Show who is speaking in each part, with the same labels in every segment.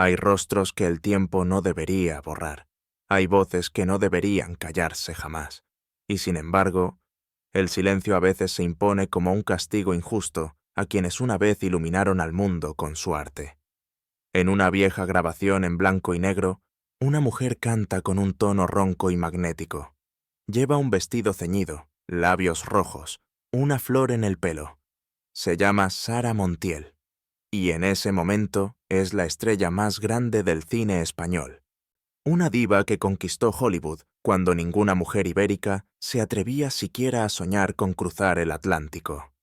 Speaker 1: Hay rostros que el tiempo no debería borrar. Hay voces que no deberían callarse jamás. Y sin embargo, el silencio a veces se impone como un castigo injusto a quienes una vez iluminaron al mundo con su arte. En una vieja grabación en blanco y negro, una mujer canta con un tono ronco y magnético. Lleva un vestido ceñido, labios rojos, una flor en el pelo. Se llama Sara Montiel, y en ese momento es la estrella más grande del cine español. Una diva que conquistó Hollywood cuando ninguna mujer ibérica se atrevía siquiera a soñar con cruzar el Atlántico.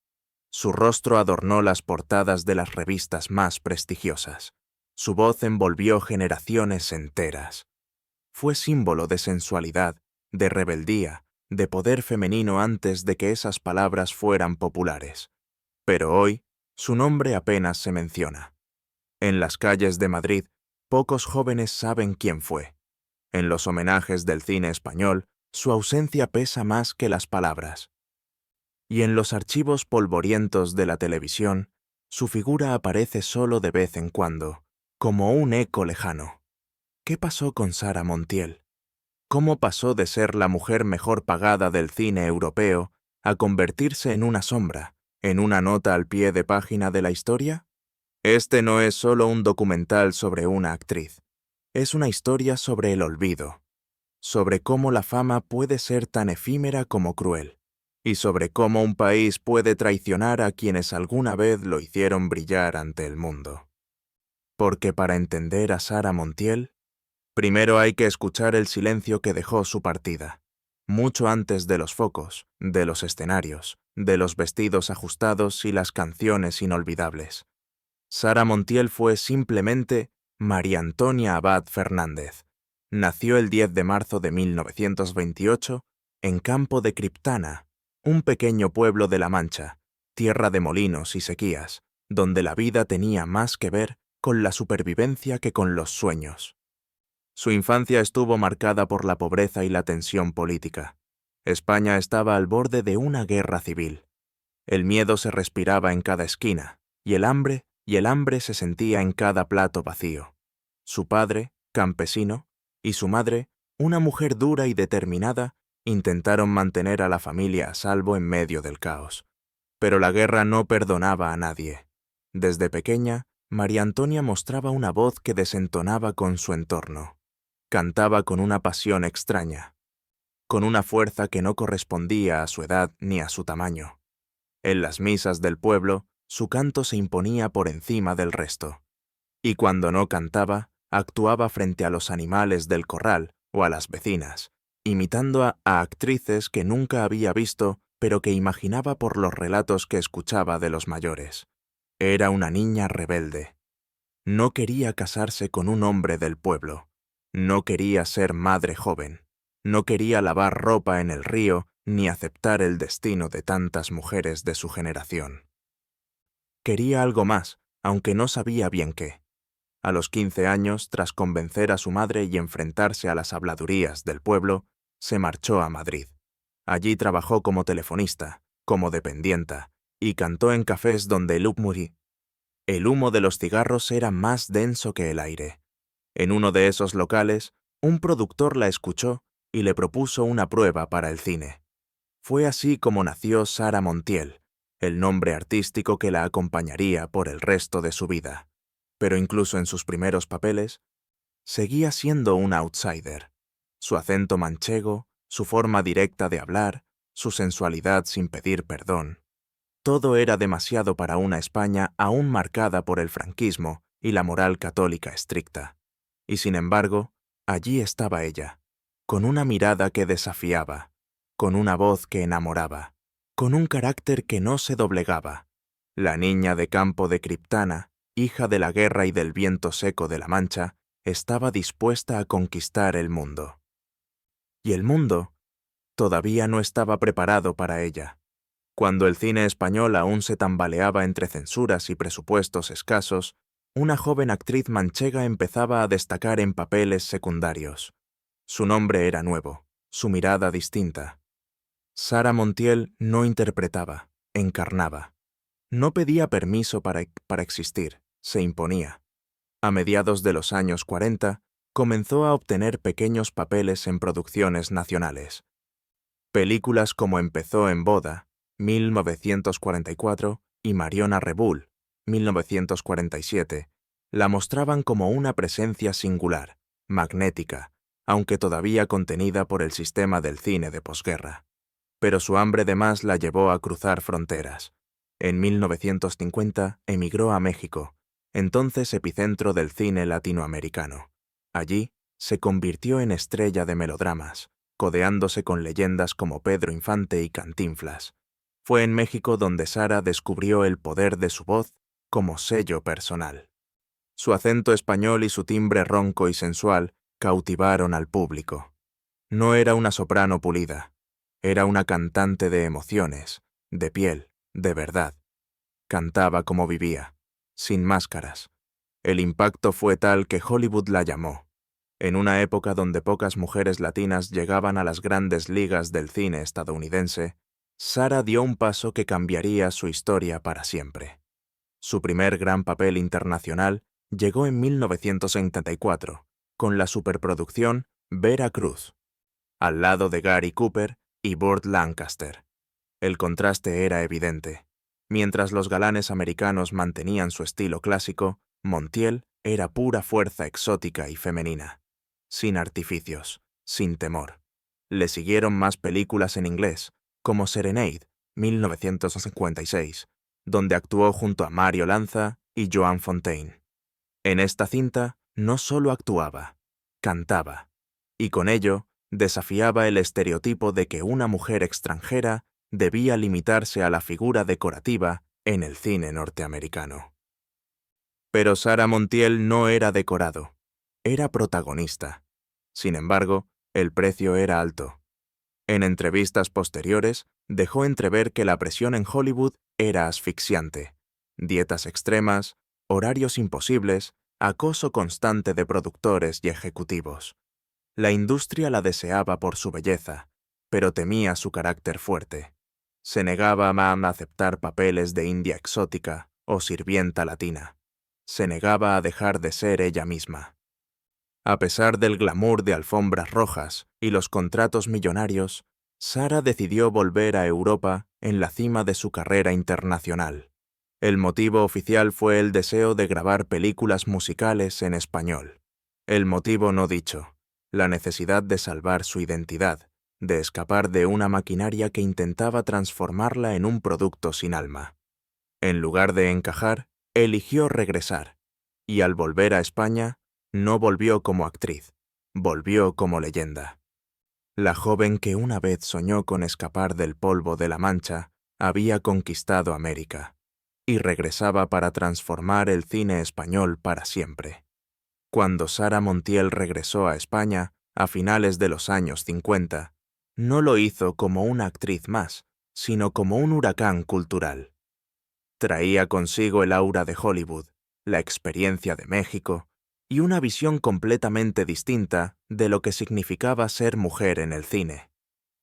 Speaker 1: Su rostro adornó las portadas de las revistas más prestigiosas. Su voz envolvió generaciones enteras. Fue símbolo de sensualidad, de rebeldía, de poder femenino antes de que esas palabras fueran populares. Pero hoy, su nombre apenas se menciona. En las calles de Madrid, pocos jóvenes saben quién fue. En los homenajes del cine español, su ausencia pesa más que las palabras. Y en los archivos polvorientos de la televisión, su figura aparece solo de vez en cuando, como un eco lejano. ¿Qué pasó con Sara Montiel? ¿Cómo pasó de ser la mujer mejor pagada del cine europeo a convertirse en una sombra, en una nota al pie de página de la historia? Este no es solo un documental sobre una actriz. Es una historia sobre el olvido, sobre cómo la fama puede ser tan efímera como cruel, y sobre cómo un país puede traicionar a quienes alguna vez lo hicieron brillar ante el mundo. Porque para entender a Sara Montiel, primero hay que escuchar el silencio que dejó su partida, mucho antes de los focos, de los escenarios, de los vestidos ajustados y las canciones inolvidables. Sara Montiel fue simplemente María Antonia Abad Fernández. Nació el 10 de marzo de 1928 en Campo de Criptana, un pequeño pueblo de La Mancha, tierra de molinos y sequías, donde la vida tenía más que ver con la supervivencia que con los sueños. Su infancia estuvo marcada por la pobreza y la tensión política. España estaba al borde de una guerra civil. El miedo se respiraba en cada esquina, y el hambre se sentía en cada plato vacío. Su padre, campesino, y su madre, una mujer dura y determinada, intentaron mantener a la familia a salvo en medio del caos. Pero la guerra no perdonaba a nadie. Desde pequeña, María Antonia mostraba una voz que desentonaba con su entorno. Cantaba con una pasión extraña, con una fuerza que no correspondía a su edad ni a su tamaño. En las misas del pueblo, su canto se imponía por encima del resto. Y cuando no cantaba, actuaba frente a los animales del corral o a las vecinas, imitando a actrices que nunca había visto, pero que imaginaba por los relatos que escuchaba de los mayores. Era una niña rebelde. No quería casarse con un hombre del pueblo. No quería ser madre joven. No quería lavar ropa en el río ni aceptar el destino de tantas mujeres de su generación. Quería algo más, aunque no sabía bien qué. A los 15 años, tras convencer a su madre y enfrentarse a las habladurías del pueblo, se marchó a Madrid. Allí trabajó como telefonista, como dependienta, y cantó en cafés donde el humo de los cigarros era más denso que el aire. En uno de esos locales, un productor la escuchó y le propuso una prueba para el cine. Fue así como nació Sara Montiel, el nombre artístico que la acompañaría por el resto de su vida. Pero incluso en sus primeros papeles, seguía siendo un outsider. Su acento manchego, su forma directa de hablar, su sensualidad sin pedir perdón. Todo era demasiado para una España aún marcada por el franquismo y la moral católica estricta. Y sin embargo, allí estaba ella, con una mirada que desafiaba, con una voz que enamoraba, con un carácter que no se doblegaba. La niña de Campo de Criptana, hija de la guerra y del viento seco de la Mancha, estaba dispuesta a conquistar el mundo. Y el mundo todavía no estaba preparado para ella. Cuando el cine español aún se tambaleaba entre censuras y presupuestos escasos, una joven actriz manchega empezaba a destacar en papeles secundarios. Su nombre era nuevo, su mirada distinta. Sara Montiel no interpretaba, encarnaba. No pedía permiso para existir, se imponía. A mediados de los años 40, comenzó a obtener pequeños papeles en producciones nacionales. Películas como Empezó en boda, 1944, y Mariona Rebull, 1947, la mostraban como una presencia singular, magnética, aunque todavía contenida por el sistema del cine de posguerra. Pero su hambre de más la llevó a cruzar fronteras. En 1950 emigró a México, entonces epicentro del cine latinoamericano. Allí se convirtió en estrella de melodramas, codeándose con leyendas como Pedro Infante y Cantinflas. Fue en México donde Sara descubrió el poder de su voz como sello personal. Su acento español y su timbre ronco y sensual cautivaron al público. No era una soprano pulida, era una cantante de emociones, de piel, de verdad. Cantaba como vivía, sin máscaras. El impacto fue tal que Hollywood la llamó. En una época donde pocas mujeres latinas llegaban a las grandes ligas del cine estadounidense, Sara dio un paso que cambiaría su historia para siempre. Su primer gran papel internacional llegó en 1974, con la superproducción Vera Cruz, al lado de Gary Cooper y Burt Lancaster. El contraste era evidente. Mientras los galanes americanos mantenían su estilo clásico, Montiel era pura fuerza exótica y femenina. Sin artificios, sin temor. Le siguieron más películas en inglés, como Serenade, 1956, donde actuó junto a Mario Lanza y Joan Fontaine. En esta cinta no solo actuaba, cantaba, y con ello desafiaba el estereotipo de que una mujer extranjera debía limitarse a la figura decorativa en el cine norteamericano. Pero Sara Montiel no era decorado, era protagonista. Sin embargo, el precio era alto. En entrevistas posteriores, dejó entrever que la presión en Hollywood era asfixiante. Dietas extremas, horarios imposibles, acoso constante de productores y ejecutivos. La industria la deseaba por su belleza, pero temía su carácter fuerte. Se negaba a aceptar papeles de india exótica o sirvienta latina. Se negaba a dejar de ser ella misma. A pesar del glamour de alfombras rojas y los contratos millonarios, Sara decidió volver a Europa en la cima de su carrera internacional. El motivo oficial fue el deseo de grabar películas musicales en español. El motivo no dicho, la necesidad de salvar su identidad, de escapar de una maquinaria que intentaba transformarla en un producto sin alma. En lugar de encajar, eligió regresar, y al volver a España, no volvió como actriz, volvió como leyenda. La joven que una vez soñó con escapar del polvo de la Mancha había conquistado América, y regresaba para transformar el cine español para siempre. Cuando Sara Montiel regresó a España, a finales de los años 50, no lo hizo como una actriz más, sino como un huracán cultural. Traía consigo el aura de Hollywood, la experiencia de México y una visión completamente distinta de lo que significaba ser mujer en el cine.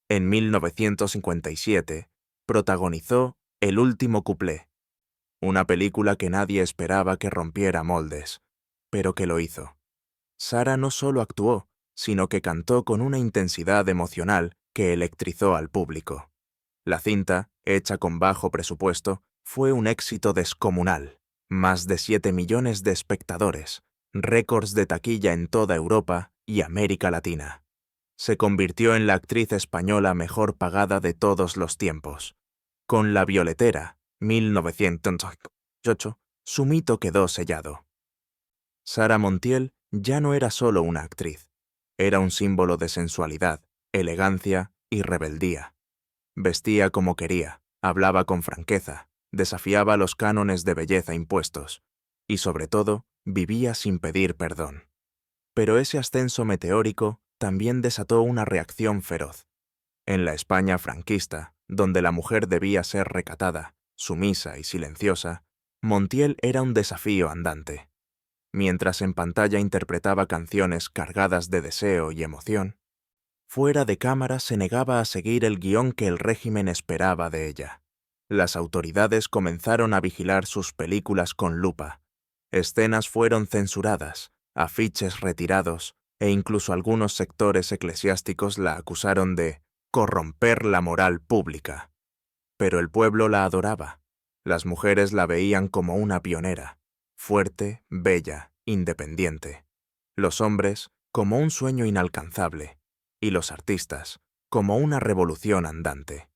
Speaker 1: En 1957, protagonizó El último cuplé, una película que nadie esperaba que rompiera moldes, pero que lo hizo. Sara no solo actuó, sino que cantó con una intensidad emocional que electrizó al público. La cinta, hecha con bajo presupuesto, fue un éxito descomunal. Más de 7 millones de espectadores, récords de taquilla en toda Europa y América Latina. Se convirtió en la actriz española mejor pagada de todos los tiempos. Con La Violetera, 1908, su mito quedó sellado. Sara Montiel ya no era solo una actriz, era un símbolo de sensualidad, elegancia y rebeldía. Vestía como quería, hablaba con franqueza, desafiaba los cánones de belleza impuestos, y sobre todo, vivía sin pedir perdón. Pero ese ascenso meteórico también desató una reacción feroz. En la España franquista, donde la mujer debía ser recatada, sumisa y silenciosa, Montiel era un desafío andante. Mientras en pantalla interpretaba canciones cargadas de deseo y emoción, fuera de cámara se negaba a seguir el guión que el régimen esperaba de ella. Las autoridades comenzaron a vigilar sus películas con lupa. Escenas fueron censuradas, afiches retirados, e incluso algunos sectores eclesiásticos la acusaron de corromper la moral pública. Pero el pueblo la adoraba. Las mujeres la veían como una pionera, fuerte, bella, independiente. Los hombres como un sueño inalcanzable, y los artistas como una revolución andante.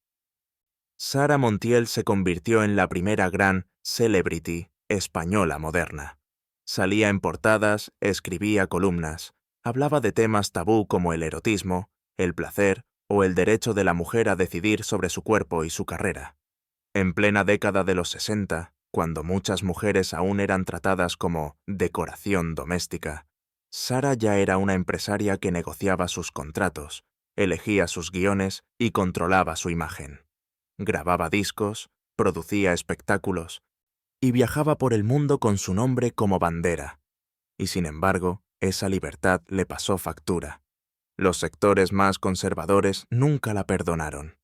Speaker 1: Sara Montiel se convirtió en la primera gran celebrity española moderna. Salía en portadas, escribía columnas, hablaba de temas tabú como el erotismo, el placer o el derecho de la mujer a decidir sobre su cuerpo y su carrera. En plena década de los 60, cuando muchas mujeres aún eran tratadas como decoración doméstica, Sara ya era una empresaria que negociaba sus contratos, elegía sus guiones y controlaba su imagen. Grababa discos, producía espectáculos y viajaba por el mundo con su nombre como bandera. Y sin embargo, esa libertad le pasó factura. Los sectores más conservadores nunca la perdonaron.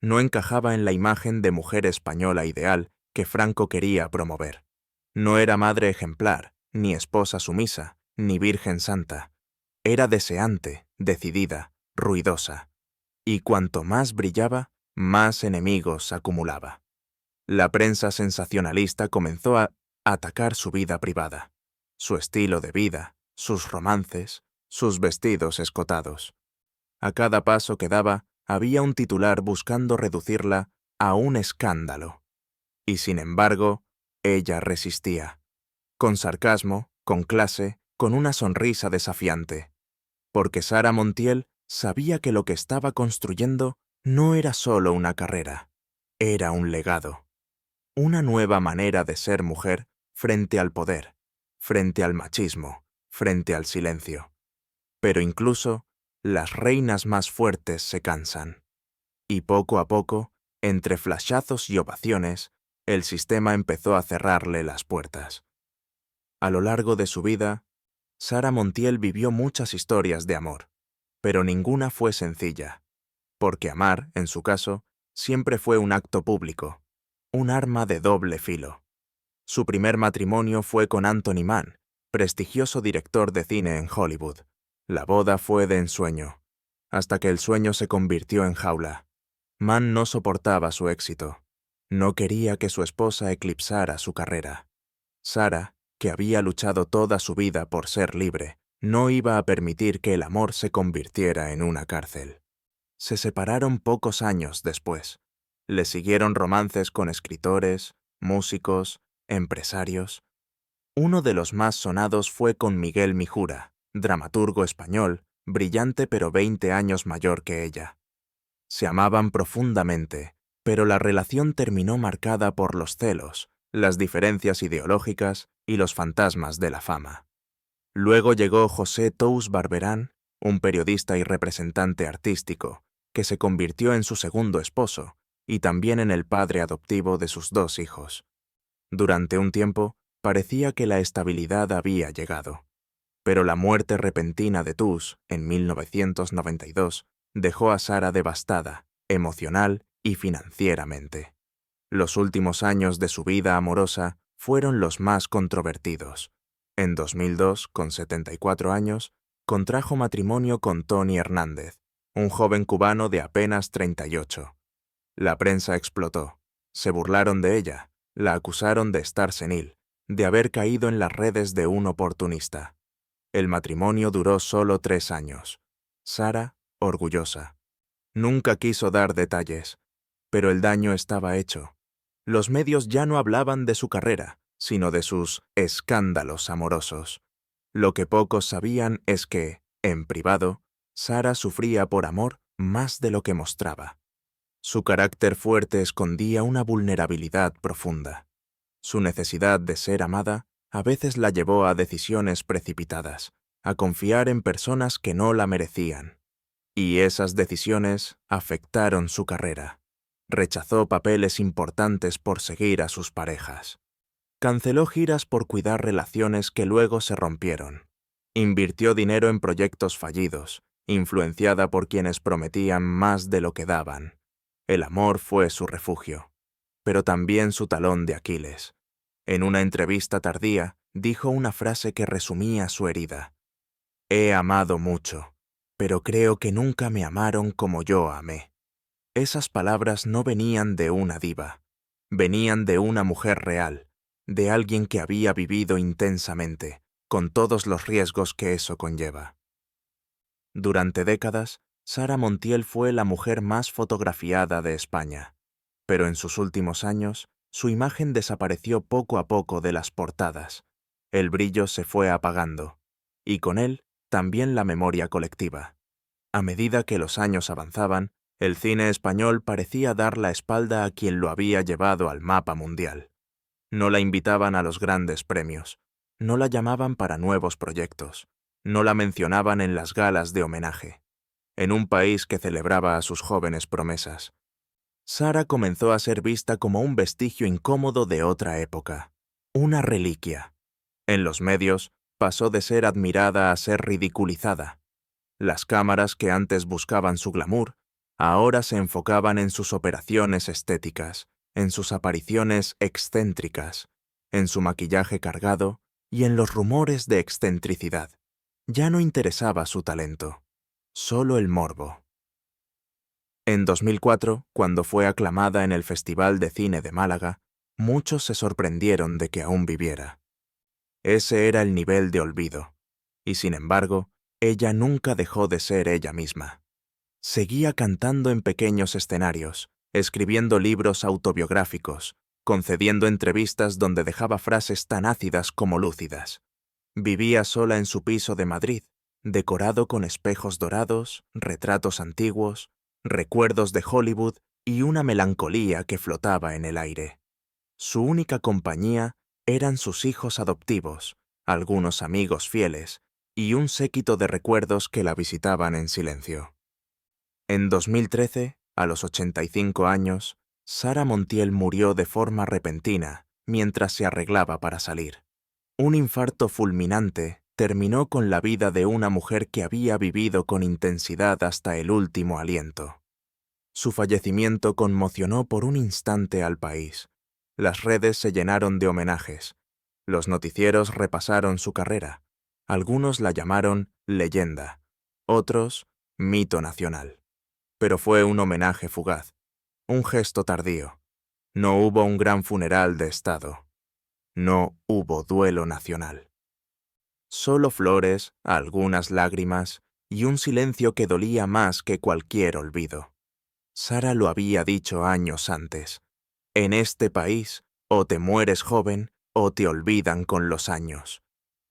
Speaker 1: No encajaba en la imagen de mujer española ideal que Franco quería promover. No era madre ejemplar, ni esposa sumisa, ni virgen santa. Era deseante, decidida, ruidosa. Y cuanto más brillaba, más enemigos acumulaba. La prensa sensacionalista comenzó a atacar su vida privada, su estilo de vida, sus romances, sus vestidos escotados. A cada paso que daba, había un titular buscando reducirla a un escándalo. Y sin embargo, ella resistía. Con sarcasmo, con clase, con una sonrisa desafiante. Porque Sara Montiel sabía que lo que estaba construyendo no era solo una carrera, era un legado. Una nueva manera de ser mujer frente al poder, frente al machismo, frente al silencio. Pero incluso las reinas más fuertes se cansan. Y poco a poco, entre flashazos y ovaciones, el sistema empezó a cerrarle las puertas. A lo largo de su vida, Sara Montiel vivió muchas historias de amor, pero ninguna fue sencilla, porque amar, en su caso, siempre fue un acto público, un arma de doble filo. Su primer matrimonio fue con Anthony Mann, prestigioso director de cine en Hollywood. La boda fue de ensueño, hasta que el sueño se convirtió en jaula. Mann no soportaba su éxito. No quería que su esposa eclipsara su carrera. Sara, que había luchado toda su vida por ser libre, no iba a permitir que el amor se convirtiera en una cárcel. Se separaron pocos años después. Le siguieron romances con escritores, músicos, empresarios. Uno de los más sonados fue con Miguel Mijura, dramaturgo español, brillante pero 20 años mayor que ella. Se amaban profundamente, pero la relación terminó marcada por los celos, las diferencias ideológicas y los fantasmas de la fama. Luego llegó José Tous Barberán, un periodista y representante artístico, que se convirtió en su segundo esposo y también en el padre adoptivo de sus 2 hijos. Durante un tiempo, parecía que la estabilidad había llegado. Pero la muerte repentina de Tous, en 1992, dejó a Sara devastada, emocional y financieramente. Los últimos años de su vida amorosa fueron los más controvertidos. En 2002, con 74 años, contrajo matrimonio con Tony Hernández, un joven cubano de apenas 38. La prensa explotó. Se burlaron de ella, la acusaron de estar senil, de haber caído en las redes de un oportunista. El matrimonio duró solo 3 años. Sara, orgullosa. Nunca quiso dar detalles, pero el daño estaba hecho. Los medios ya no hablaban de su carrera, sino de sus escándalos amorosos. Lo que pocos sabían es que, en privado, Sara sufría por amor más de lo que mostraba. Su carácter fuerte escondía una vulnerabilidad profunda. Su necesidad de ser amada a veces la llevó a decisiones precipitadas, a confiar en personas que no la merecían. Y esas decisiones afectaron su carrera. Rechazó papeles importantes por seguir a sus parejas. Canceló giras por cuidar relaciones que luego se rompieron. Invirtió dinero en proyectos fallidos, influenciada por quienes prometían más de lo que daban. El amor fue su refugio, pero también su talón de Aquiles. En una entrevista tardía, dijo una frase que resumía su herida. He amado mucho, pero creo que nunca me amaron como yo amé. Esas palabras no venían de una diva, venían de una mujer real, de alguien que había vivido intensamente, con todos los riesgos que eso conlleva. Durante décadas, Sara Montiel fue la mujer más fotografiada de España, pero en sus últimos años, su imagen desapareció poco a poco de las portadas. El brillo se fue apagando, y con él también la memoria colectiva. A medida que los años avanzaban, el cine español parecía dar la espalda a quien lo había llevado al mapa mundial. No la invitaban a los grandes premios, no la llamaban para nuevos proyectos, no la mencionaban en las galas de homenaje. En un país que celebraba a sus jóvenes promesas, Sara comenzó a ser vista como un vestigio incómodo de otra época, una reliquia. En los medios, pasó de ser admirada a ser ridiculizada. Las cámaras que antes buscaban su glamour, ahora se enfocaban en sus operaciones estéticas, en sus apariciones excéntricas, en su maquillaje cargado y en los rumores de excentricidad. Ya no interesaba su talento, solo el morbo. En 2004, cuando fue aclamada en el Festival de Cine de Málaga, muchos se sorprendieron de que aún viviera. Ese era el nivel de olvido, y sin embargo, ella nunca dejó de ser ella misma. Seguía cantando en pequeños escenarios, escribiendo libros autobiográficos, concediendo entrevistas donde dejaba frases tan ácidas como lúcidas. Vivía sola en su piso de Madrid, decorado con espejos dorados, retratos antiguos, recuerdos de Hollywood y una melancolía que flotaba en el aire. Su única compañía eran sus hijos adoptivos, algunos amigos fieles y un séquito de recuerdos que la visitaban en silencio. En 2013, a los 85 años, Sara Montiel murió de forma repentina mientras se arreglaba para salir. Un infarto fulminante terminó con la vida de una mujer que había vivido con intensidad hasta el último aliento. Su fallecimiento conmocionó por un instante al país. Las redes se llenaron de homenajes. Los noticieros repasaron su carrera. Algunos la llamaron leyenda, otros mito nacional. Pero fue un homenaje fugaz, un gesto tardío. No hubo un gran funeral de Estado. No hubo duelo nacional. Solo flores, algunas lágrimas y un silencio que dolía más que cualquier olvido. Sara lo había dicho años antes. En este país, o te mueres joven o te olvidan con los años.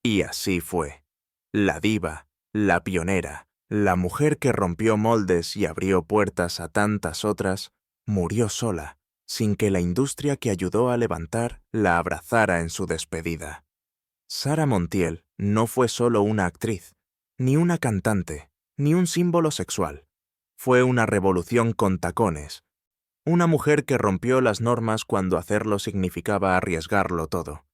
Speaker 1: Y así fue. La diva, la pionera, la mujer que rompió moldes y abrió puertas a tantas otras, murió sola, sin que la industria que ayudó a levantar la abrazara en su despedida. Sara Montiel no fue solo una actriz, ni una cantante, ni un símbolo sexual. Fue una revolución con tacones, una mujer que rompió las normas cuando hacerlo significaba arriesgarlo todo.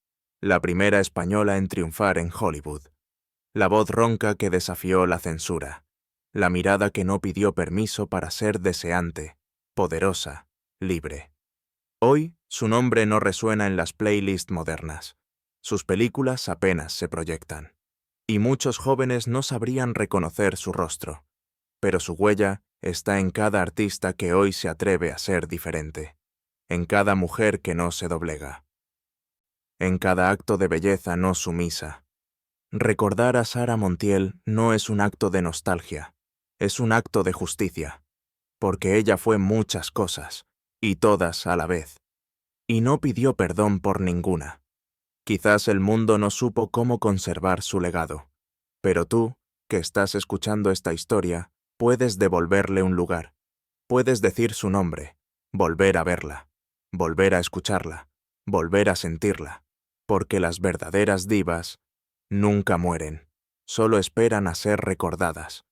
Speaker 1: La primera española en triunfar en Hollywood. La voz ronca que desafió la censura. La mirada que no pidió permiso para ser deseante, poderosa, libre. Hoy, su nombre no resuena en las playlists modernas. Sus películas apenas se proyectan. Y muchos jóvenes no sabrían reconocer su rostro. Pero su huella está en cada artista que hoy se atreve a ser diferente. En cada mujer que no se doblega. En cada acto de belleza no sumisa. Recordar a Sara Montiel no es un acto de nostalgia, es un acto de justicia, porque ella fue muchas cosas, y todas a la vez, y no pidió perdón por ninguna. Quizás el mundo no supo cómo conservar su legado, pero tú, que estás escuchando esta historia, puedes devolverle un lugar, puedes decir su nombre, volver a verla, volver a escucharla, volver a sentirla, porque las verdaderas divas nunca mueren, solo esperan a ser recordadas.